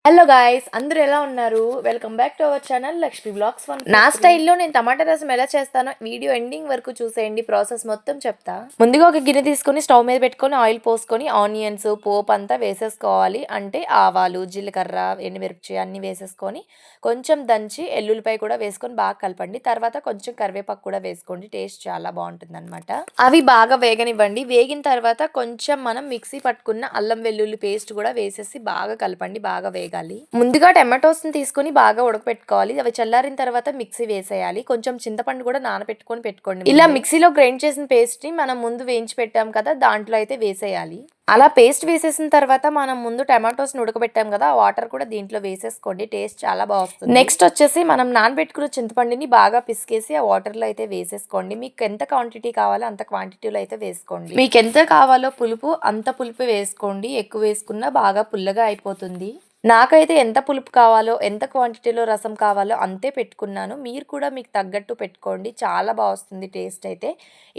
Hello guys, అందరూ ఎలా ఉన్నారు? Welcome back to our channel Lakshmi blogs one. నా స్టైల్లో నేను టమాటా రసం ఎలా చేస్తానో వీడియో ఎండింగ్ వరకు చూసేయండి. ప్రాసెస్ మొత్తం చెప్తా. ముందుగా ఒక గిన్నె తీసుకొని స్టవ్ మీద పెట్టుకొని ఆయిల్ పోసుకొని ఆనియన్స్ పోపు అంతా వేసేసుకోవాలి. అంటే ఆవాలు, జీలకర్ర, ఎండుమిరపకాయ అన్ని వేసేసుకొని కొంచెం దంచి ఎల్లుల్లిపాయ కూడా వేసుకొని బాగా కలపండి. తర్వాత కొంచెం కరివేపాకు కూడా వేసుకోండి. టేస్ట్ చాలా బాగుంటుంది అనమాట. అవి బాగా వేగనివ్వండి. వేగిన తర్వాత కొంచెం మనం మిక్సీ పట్టుకున్న అల్లం వెల్లుల్లి పేస్ట్ కూడా వేసేసి బాగా కలపండి. బాగా వేగాలి. ముందుగా టమాటోస్ ని తీసుకొని బాగా ఉడకపెట్టుకోవాలి. అవి చల్లారిన తర్వాత మిక్సీ వేసేయాలి. కొంచెం చింతపండు కూడా నానబెట్టుకొని పెట్టుకోండి. ఇలా మిక్సీలో గ్రైండ్ చేసిన పేస్ట్ ని మనం ముందు వేయించి పెట్టాం కదా, దాంట్లో అయితే వేసేయాలి. అలా పేస్ట్ వేసేసిన తర్వాత మనం ముందు టమాటోస్ ని ఉడకబెట్టాం కదా, ఆ వాటర్ కూడా దీంట్లో వేసేసుకోండి. టేస్ట్ చాలా బాగుంటుంది. నెక్స్ట్ వచ్చేసి మనం నానబెట్టుకున్న చింతపండుని బాగా పిసికేసి ఆ వాటర్ లో అయితే వేసేసుకోండి. మీకు ఎంత క్వాంటిటీ కావాలో అంత క్వాంటిటీలో అయితే వేసుకోండి. మీకు ఎంత కావాలో పులుపు అంత పులుపు వేసుకోండి. ఎక్కువ వేసుకున్నా బాగా పుల్లగా అయిపోతుంది. నాకైతే ఎంత పులుపు కావాలో, ఎంత క్వాంటిటీలో రసం కావాలో అంతే పెట్టుకున్నాను. మీరు కూడా మీకు తగ్గట్టు పెట్టుకోండి. చాలా బాగా వస్తుంది టేస్ట్ అయితే.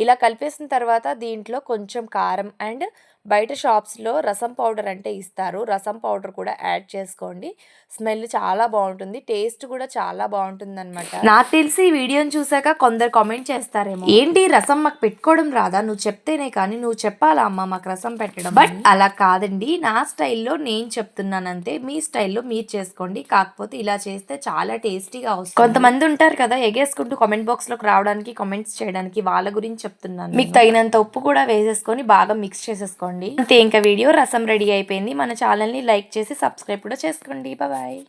ఇలా కలిపేసిన తర్వాత దీంట్లో కొంచెం కారం అండ్ బయట షాప్స్లో రసం పౌడర్ అంటే ఇస్తారు. రసం పౌడర్ కూడా యాడ్ చేసుకోండి. స్మెల్ చాలా బాగుంటుంది. టేస్ట్ కూడా చాలా బాగుంటుంది అనమాట. నాకు తెలిసి ఈ వీడియోని చూసాక కొందరు కామెంట్ చేస్తారేమో, ఏంటి రసం మాకు పెట్టుకోవడం రాదా? నువ్వు చెప్తేనే కానీ నువ్వు చెప్పాలా అమ్మ మాకు రసం పెట్టడం. బట్ అలా కాదండి, నా స్టైల్లో నేను చెప్తున్నానంతే. మీ స్టైల్లో మీరు చేసుకోండి. కాకపోతే ఇలా చేస్తే చాలా టేస్టీగా వస్తుంది. కొంతమంది ఉంటారు కదా ఎగేసుకుంటూ కామెంట్ బాక్స్ లోకి రావడానికి, కామెంట్స్ చేయడానికి, వాళ్ళ గురించి చెప్తున్నాను. మీకు తగినంత ఉప్పు కూడా వేసేసుకొని బాగా మిక్స్ చేసేసుకోండి. అంతే, ఇంకా వీడియో రసం రెడీ అయిపోయింది. మన ఛానల్ని లైక్ చేసి సబ్స్క్రైబ్ కూడా చేసుకోండి. బాయ్.